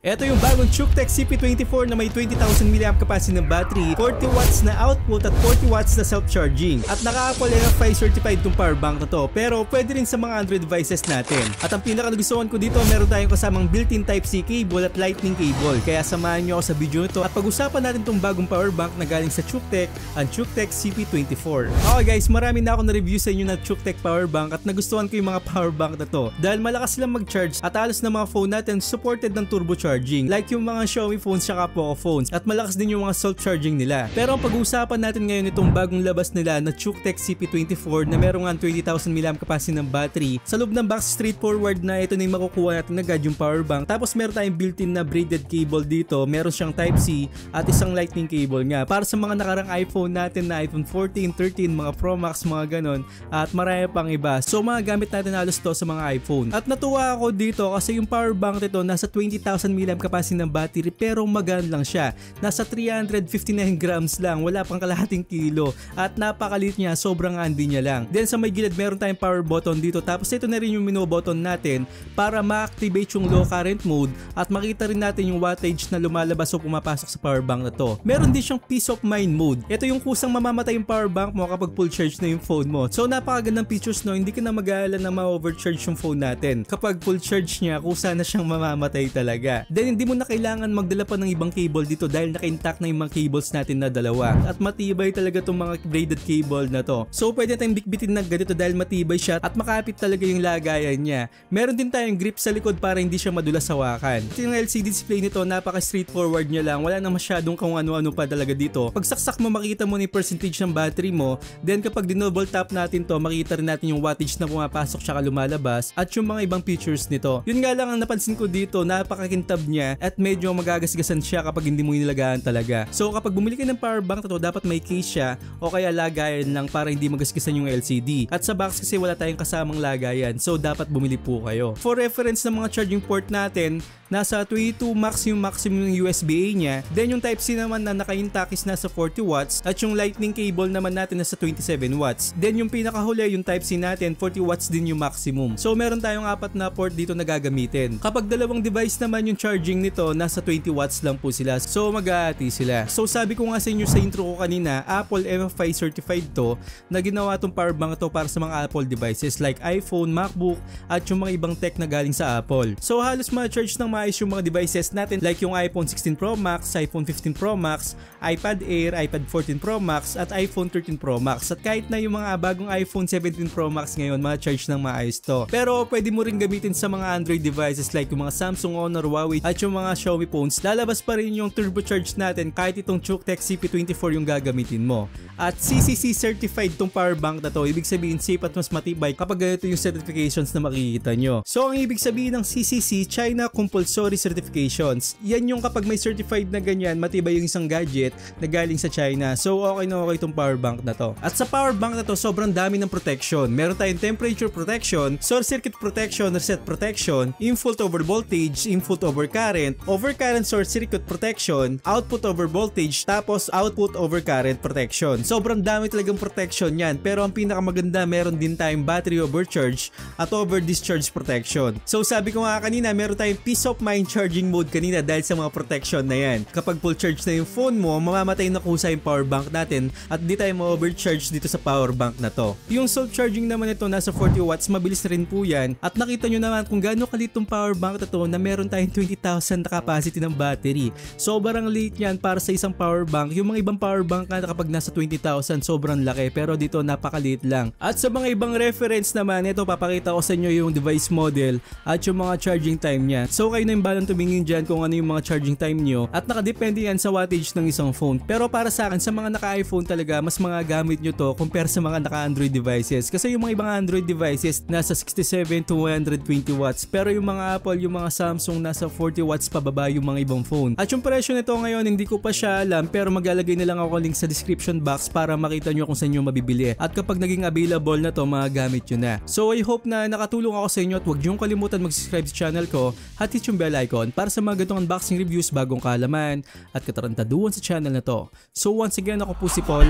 Ito yung bagong ChuckTech CP24 na may 20,000 mAh capacity ng battery, 40 watts na output at 40 watts na self-charging. At naka-Apple NFI certified tong power bank na to, pero pwede rin sa mga Android devices natin. At ang pinaka-nagustuhan ko dito, meron tayong kasamang built-in Type-C cable at lightning cable. Kaya samahan nyo ako sa video nito at pag-usapan natin tong bagong power bank na galing sa ChuckTech, ang ChuckTech CP24. Okay guys, marami na ako na-review sa inyo na ChuckTech power bank at nagustuhan ko yung mga power bank na to dahil malakas silang mag-charge at halos na mga phone natin supported ng turbo charging like yung mga Xiaomi phones at Poco phones at malakas din yung mga self-charging nila. Pero ang pag-uusapan natin ngayon itong bagong labas nila na ChuckTech CP24 na merong 20,000 mAh capacity ng battery. Sa loob ng box, straightforward na ito na yung makukuha natin agad yung power bank. Tapos meron tayong built-in na braided cable dito, meron siyang Type-C at isang lightning cable nga para sa mga nakarang iPhone natin na iPhone 14, 13, mga Pro Max, mga ganon at marami pang iba. So mga gamit natin halos to sa mga iPhone. At natuwa ako dito kasi yung power bank nito nasa 20,000 mAh capacity ng battery pero magaan lang siya. Nasa 359 grams lang, wala pang kalahating kilo at napakalit niya, sobrang handi niya lang. Then sa may gilid meron tayong power button dito, tapos ito na rin yung menu button natin para ma-activate yung low current mode at makita rin natin yung wattage na lumalabas o pumapasok sa power bank na to. Meron din siyang peace of mind mode. Ito yung kusang mamamatay yung power bank mo kapag full charge na yung phone mo. So napakagandang features no, hindi ka na mag-aalala na ma-overcharge yung phone natin. Kapag full charge niya, kusa na siyang mamamatay talaga. Then hindi mo na kailangan magdala pa ng ibang cable dito dahil naka-intact na yung mga cables natin na dalawa. At matibay talaga itong mga braided cable na to. So pwede tayong bitbitin na ganito dahil matibay siya at makapit talaga yung lagayan niya. Meron din tayong grip sa likod para hindi siya madulas hawakan. Yung LCD display nito, napaka straightforward niya lang. Wala na masyadong kung ano-ano pa talaga dito. Pag saksak mo, makita mo na yung percentage ng battery mo. Then kapag dinouble tap natin to, makita rin natin yung wattage na pumapasok tsaka lumalabas at yung mga ibang features nito. Yun nga lang ang napansin ko dito, napakakintab niya at medyo magagasgasan siya kapag hindi mo inilagaan talaga. So kapag bumili ka ng power bank na to, dapat may case siya o kaya lagayan lang para hindi magasgasan yung LCD. At sa box kasi wala tayong kasamang lagayan, so dapat bumili po kayo. For reference ng mga charging port natin, nasa 22 max yung maximum ng USB-A niya. Then yung Type-C naman na naka-intact is nasa 40 watts at yung lightning cable naman natin nasa 27 watts. Then yung pinakahuli, yung Type-C natin, 40 watts din yung maximum. So meron tayong 4 na port dito na gagamitin. Kapag dalawang device naman yung charging nito, nasa 20 watts lang po sila. So mag-aati sila. So sabi ko nga sa inyo sa intro ko kanina, Apple MFI certified to na ginawa tong power bank to para sa mga Apple devices like iPhone, MacBook at yung mga ibang tech na galing sa Apple. So halos ma-charge ng maayos yung mga devices natin like yung iPhone 16 Pro Max, iPhone 15 Pro Max, iPad Air, iPad 14 Pro Max at iPhone 13 Pro Max. At kahit na yung mga bagong iPhone 17 Pro Max ngayon, ma-charge ng maayos to. Pero pwede mo rin gamitin sa mga Android devices like yung mga Samsung, Honor, Huawei at yung mga Xiaomi phones. Lalabas pa rin yung turbocharge natin kahit itong ChuckTech CP24 yung gagamitin mo. At CCC certified tong power bank na to, ibig sabihin safe at mas matibay kapag ganito yung certifications na makikita nyo. So ang ibig sabihin ng CCC, China Compulsory Certifications. Yan yung kapag may certified na ganyan, matibay yung isang gadget na galing sa China. So okay na okay itong power bank na to. At sa power bank na to, sobrang dami ng protection. Meron tayong temperature protection, short circuit protection, reset protection, input over voltage, input over current short circuit protection, output over voltage, tapos output over current protection. Sobrang dami talagang protection yan. Pero ang pinakamaganda, meron din tayong battery overcharge at over discharge protection. So sabi ko nga kanina, meron tayong peace of mind charging mode kanina dahil sa mga protection na yan. Kapag full charge na yung phone mo, mamamatay na kusa yung power bank natin at di tayo ma-overcharge dito sa power bank na to. Yung self-charging naman ito nasa 40 watts, mabilis na rin po yan. At nakita nyo naman kung gaano kalit tong power bank na to na meron tayong 20,000 na capacity ng battery. Sobrang liit yan para sa isang power bank. Yung mga ibang power bank na kapag nasa 20,000, sobrang laki. Pero dito napakaliit lang. At sa mga ibang reference naman, ito papakita ko sa inyo yung device model at yung mga charging time niya. So kayo na yung balang tumingin dyan kung ano yung mga charging time nyo at nakadepende yan sa wattage ng isang phone. Pero para sa akin, sa mga naka-iPhone talaga, mas mga gamit nyo to compare sa mga naka-Android devices. Kasi yung mga ibang Android devices nasa 67 to 120 watts. Pero yung mga Apple, yung mga Samsung nasa 40 watts pababa yung mga ibang phone. At yung presyo nito ngayon, hindi ko pa siya alam pero maglalagay na lang ako link sa description box para makita nyo kung saan nyo mabibili. At kapag naging available na to, magagamit nyo na. So I hope na nakatulong ako sa inyo at huwag nyo kalimutan mag-subscribe sa channel ko at hit yung bell icon para sa mga ganitong unboxing reviews, bagong kaalaman at katarantaduhan sa channel na to. So once again, ako po si Paul.